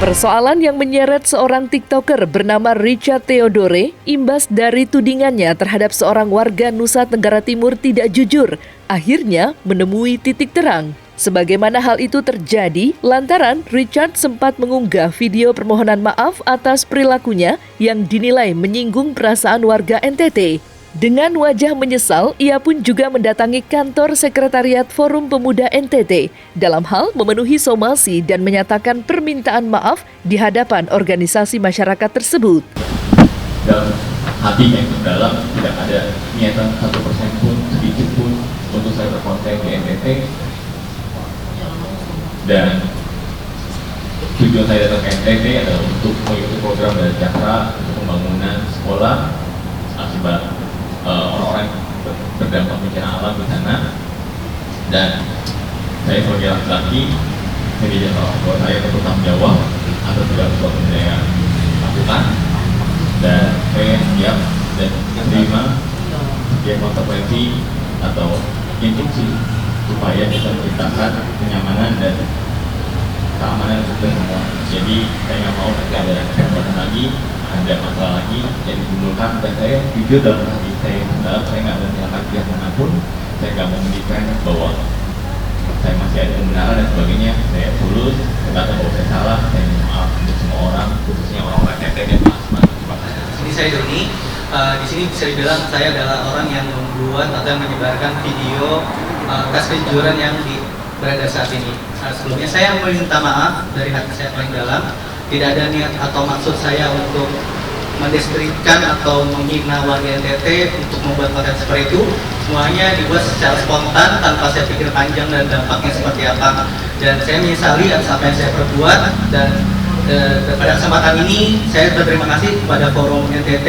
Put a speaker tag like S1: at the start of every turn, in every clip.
S1: Persoalan yang menyeret seorang TikToker bernama Richard Theodore imbas dari tudingannya terhadap seorang warga Nusa Tenggara Timur tidak jujur, akhirnya menemui titik terang. Sebagaimana hal itu terjadi lantaran Richard sempat mengunggah video permohonan maaf atas perilakunya yang dinilai menyinggung perasaan warga NTT. Dengan wajah menyesal, ia pun juga mendatangi kantor Sekretariat Forum Pemuda NTT dalam hal memenuhi somasi dan menyatakan permintaan maaf di hadapan organisasi masyarakat tersebut.
S2: Dalam hati yang mendalam tidak ada niatan 1% pun, sedikit pun untuk saya berkonten di NTT. Dan tujuan saya datang ke NTT adalah untuk mengikuti program dari Cakra untuk pembangunan sekolah akibat orang-orang berdampak bencana alam di sana. Dan saya sebagai laki-laki menjadi orang tua saya untuk bertanggung jawab atas segala sesuatu yang saya lakukan, dan saya siap dan menerima setiap konsekuensi atau instruksi supaya bisa menciptakan kenyamanan dan keamanan untuk kita semua. Jadi saya nggak mau ada kesempatan lagi, ada masalah lagi yang ditimbulkan, dan saya jujur dalam hati saya nggak ada menyalahkan pihak manapun. Saya nggak mau mendikan bahwa saya masih ada kebenaran dan sebagainya. Saya tulus, saya nggak tahu bahwa saya salah. Saya minta maaf untuk semua orang, khususnya orang-orang NTT dan Pak Asman. Terima kasih.
S3: Ini saya Doni. Di sini bisa dibilang saya adalah orang yang membuat atau yang menyebarkan video tes kejujuran yang beredar saat ini. Sebelumnya saya meminta maaf dari hati saya paling dalam. Tidak ada niat atau maksud saya untuk mendeskripsikan atau menghina warga NTT untuk membuat konten seperti itu. Semuanya dibuat secara spontan tanpa saya pikir panjang dan dampaknya seperti apa. Dan saya menyesali atas apa yang saya perbuat, dan pada kesempatan ini saya berterima kasih kepada Forum NTT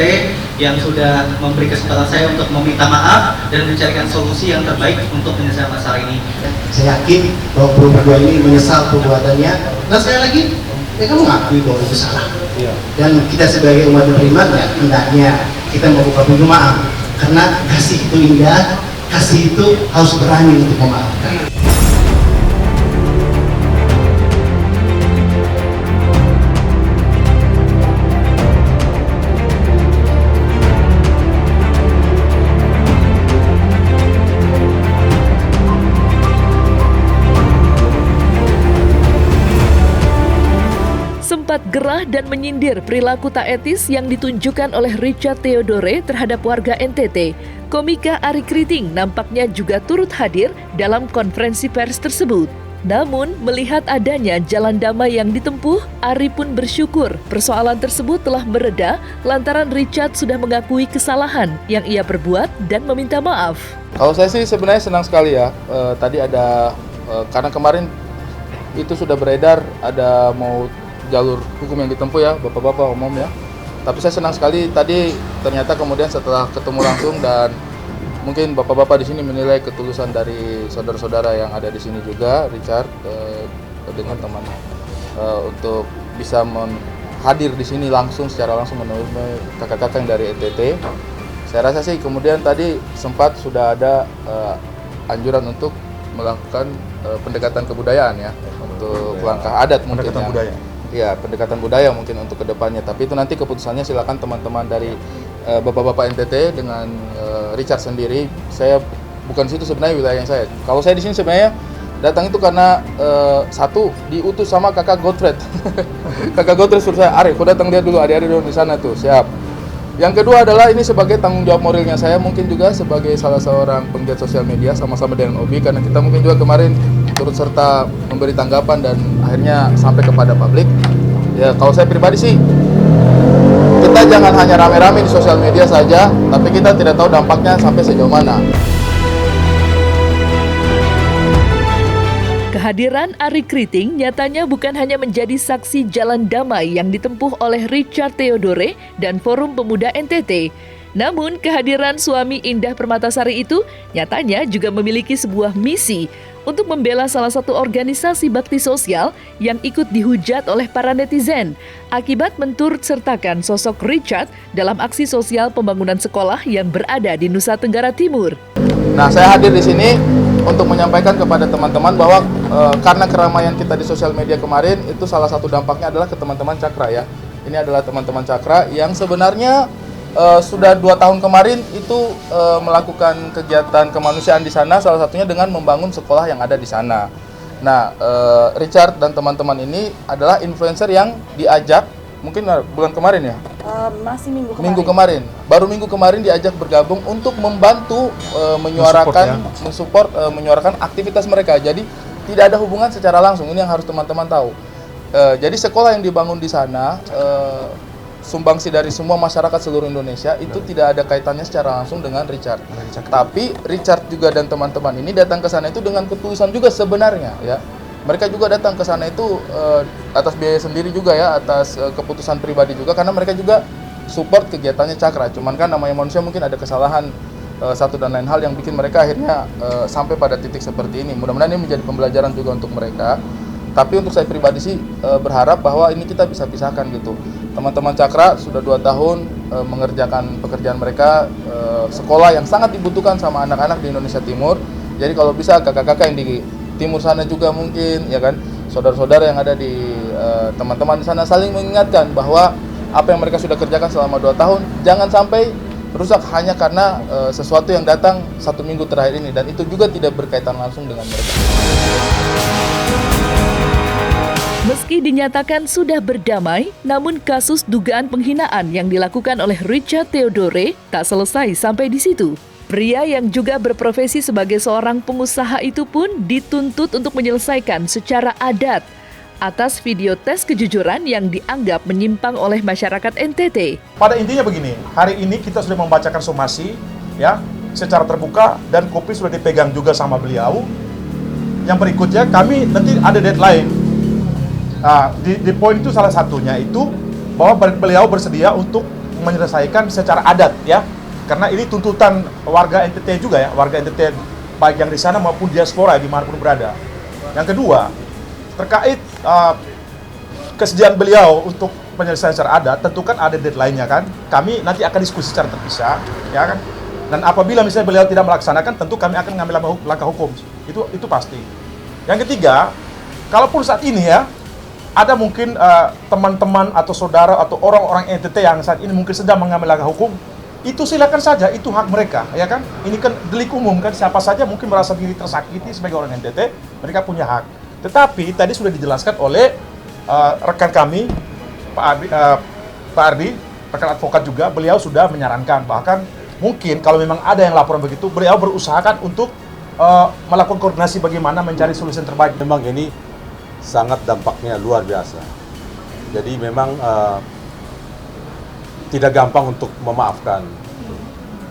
S3: yang sudah memberi kesempatan saya untuk meminta maaf dan mencarikan solusi yang terbaik untuk menyelesaikan masalah ini.
S4: Saya yakin bahwa Forum berdua ini menyesal perbuatannya, dan sekali lagi kamu mengakui bahwa itu salah. Dan kita sebagai umat beriman ya hendaknya kita membuka pintu maaf, karena kasih itu indah, kasih itu harus berani untuk memaafkan.
S1: Sempat gerah dan menyindir perilaku tak etis yang ditunjukkan oleh Richard Theodore terhadap warga NTT. Komika Ari Kriting nampaknya juga turut hadir dalam konferensi pers tersebut. Namun, melihat adanya jalan damai yang ditempuh, Ari pun bersyukur persoalan tersebut telah mereda lantaran Richard sudah mengakui kesalahan yang ia perbuat dan meminta maaf.
S5: Kalau saya sih sebenarnya senang sekali ya. Tadi ada, karena kemarin itu sudah beredar, ada mau jalur hukum yang ditempuh ya, bapak-bapak umum ya. Tapi saya senang sekali tadi ternyata kemudian setelah ketemu langsung, dan mungkin bapak-bapak di sini menilai ketulusan dari saudara-saudara yang ada di sini juga, Richard dengan teman untuk bisa hadir di sini langsung secara langsung menemui kakak-kakak yang dari NTT. Saya rasa sih kemudian tadi sempat sudah ada anjuran untuk melakukan pendekatan kebudayaan ya, untuk langkah adat mungkin
S6: pendekatan budaya.
S5: Ya, pendekatan budaya mungkin untuk kedepannya. Tapi itu nanti keputusannya silakan teman-teman dari bapak-bapak NTT dengan Richard sendiri. Saya bukan situ sebenarnya wilayah saya. Kalau saya di sini sebenarnya datang itu karena satu diutus sama kakak Godfred. Kakak Godfred suruh saya, Arif, kau datang lihat dulu adik-adik di sana tuh, siap. Yang kedua adalah ini sebagai tanggung jawab moralnya saya, mungkin juga sebagai salah seorang penggiat sosial media sama-sama dengan Obi, karena kita mungkin juga kemarin turut serta memberi tanggapan dan akhirnya sampai kepada publik. Ya, kalau saya pribadi sih, kita jangan hanya rame-rame di sosial media saja, tapi kita tidak tahu dampaknya sampai sejauh mana.
S1: Kehadiran Ari Kriting nyatanya bukan hanya menjadi saksi jalan damai yang ditempuh oleh Richard Theodore dan Forum Pemuda NTT. Namun kehadiran suami Indah Permatasari itu nyatanya juga memiliki sebuah misi untuk membela salah satu organisasi bakti sosial yang ikut dihujat oleh para netizen akibat menturut sertakan sosok Richard dalam aksi sosial pembangunan sekolah yang berada di Nusa Tenggara Timur.
S5: Nah, saya hadir di sini untuk menyampaikan kepada teman-teman bahwa karena keramaian kita di sosial media kemarin, itu salah satu dampaknya adalah ke teman-teman Cakra ya. Ini adalah teman-teman Cakra yang sebenarnya sudah 2 tahun kemarin itu melakukan kegiatan kemanusiaan di sana, salah satunya dengan membangun sekolah yang ada di sana. Nah, Richard dan teman-teman ini adalah influencer yang diajak, mungkin bulan kemarin ya?
S6: Masih
S5: minggu kemarin. Baru minggu kemarin diajak bergabung untuk membantu menyuarakan, menyuarakan aktivitas mereka. Jadi tidak ada hubungan secara langsung, ini yang harus teman-teman tahu. Jadi sekolah yang dibangun di sana, sumbangsi dari semua masyarakat seluruh Indonesia, itu tidak ada kaitannya secara langsung dengan Richard. Tapi Richard juga dan teman-teman ini datang ke sana itu dengan ketulusan juga sebenarnya ya. Mereka juga datang ke sana itu atas biaya sendiri juga ya, atas keputusan pribadi juga, karena mereka juga support kegiatannya Cakra. Cuman kan namanya manusia mungkin ada kesalahan satu dan lain hal yang bikin mereka akhirnya sampai pada titik seperti ini. Mudah-mudahan ini menjadi pembelajaran juga untuk mereka. Tapi untuk saya pribadi sih berharap bahwa ini kita bisa pisahkan gitu. Teman-teman Cakra sudah 2 tahun mengerjakan pekerjaan mereka, sekolah yang sangat dibutuhkan sama anak-anak di Indonesia Timur. Jadi kalau bisa kakak-kakak yang di timur sana juga mungkin ya kan, saudara-saudara yang ada di teman-teman di sana saling mengingatkan bahwa apa yang mereka sudah kerjakan selama 2 tahun jangan sampai rusak hanya karena sesuatu yang datang 1 minggu terakhir ini, dan itu juga tidak berkaitan langsung dengan mereka.
S1: Meski dinyatakan sudah berdamai, namun kasus dugaan penghinaan yang dilakukan oleh Richard Theodore tak selesai sampai di situ. Pria yang juga berprofesi sebagai seorang pengusaha itu pun dituntut untuk menyelesaikan secara adat atas video tes kejujuran yang dianggap menyimpang oleh masyarakat NTT.
S7: Pada intinya begini, hari ini kita sudah membacakan somasi ya secara terbuka dan kopi sudah dipegang juga sama beliau. Yang berikutnya kami nanti ada deadline. Nah, di poin itu salah satunya itu bahwa beliau bersedia untuk menyelesaikan secara adat ya. Karena ini tuntutan warga NTT juga ya, warga NTT baik yang di sana maupun diaspora dimanapun berada. Yang kedua, terkait kesediaan beliau untuk penyelesaian secara adat, tentu kan ada deadline-nya kan. Kami nanti akan diskusi secara terpisah, ya kan. Dan apabila misalnya beliau tidak melaksanakan, tentu kami akan mengambil langkah hukum. Itu pasti. Yang ketiga, kalaupun saat ini ya, ada mungkin teman-teman atau saudara atau orang-orang NTT yang saat ini mungkin sedang mengambil langkah hukum, itu silakan saja, itu hak mereka, ya kan? Ini kan delik umum kan, siapa saja mungkin merasa diri tersakiti sebagai orang NTT, mereka punya hak. Tetapi tadi sudah dijelaskan oleh rekan kami, Pak Ardi, rekan advokat juga, beliau sudah menyarankan, bahkan mungkin kalau memang ada yang laporan begitu, beliau berusahakan untuk melakukan koordinasi bagaimana mencari solusi yang terbaik.
S8: Memang ini sangat dampaknya luar biasa. Jadi memang tidak gampang untuk memaafkan.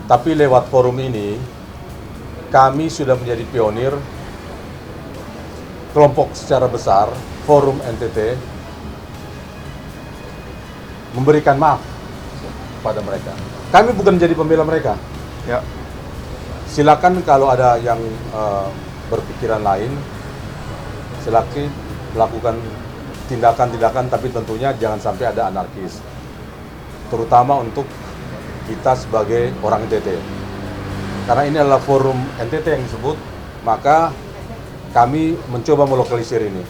S8: Tapi lewat forum ini, kami sudah menjadi pionir kelompok secara besar, forum NTT, memberikan maaf pada mereka. Kami bukan menjadi pembela mereka. Ya. Silakan kalau ada yang berpikiran lain, silakan melakukan tindakan-tindakan, tapi tentunya jangan sampai ada anarkis. Terutama untuk kita sebagai orang NTT. Karena ini adalah forum NTT yang disebut, maka kami mencoba melokalisir ini.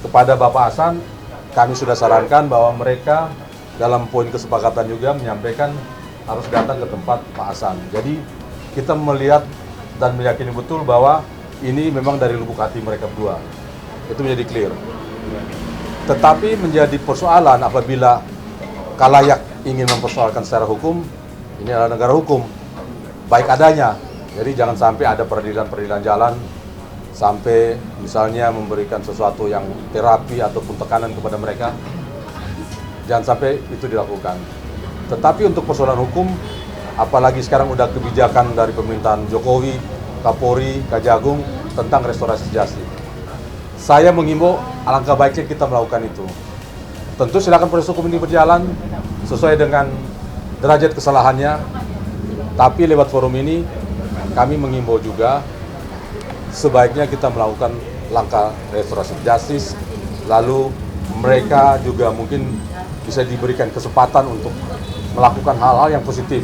S8: Kepada Bapak Hasan, kami sudah sarankan bahwa mereka dalam poin kesepakatan juga menyampaikan harus datang ke tempat Pak Hasan. Jadi kita melihat dan meyakini betul bahwa ini memang dari lubuk hati mereka berdua. Itu menjadi clear. Tetapi menjadi persoalan apabila kalayak ingin mempersoalkan secara hukum, ini adalah negara hukum, baik adanya. Jadi jangan sampai ada peradilan-peradilan jalan, sampai misalnya memberikan sesuatu yang terapi ataupun tekanan kepada mereka, jangan sampai itu dilakukan. Tetapi untuk persoalan hukum, apalagi sekarang udah kebijakan dari pemerintahan Jokowi, Kapolri, Kejagung tentang restorasi justice. Saya menghimbau alangkah baiknya kita melakukan itu. Tentu silakan proses hukum ini berjalan sesuai dengan derajat kesalahannya. Tapi lewat forum ini kami menghimbau juga sebaiknya kita melakukan langkah restorasi justice. Lalu mereka juga mungkin bisa diberikan kesempatan untuk melakukan hal-hal yang positif.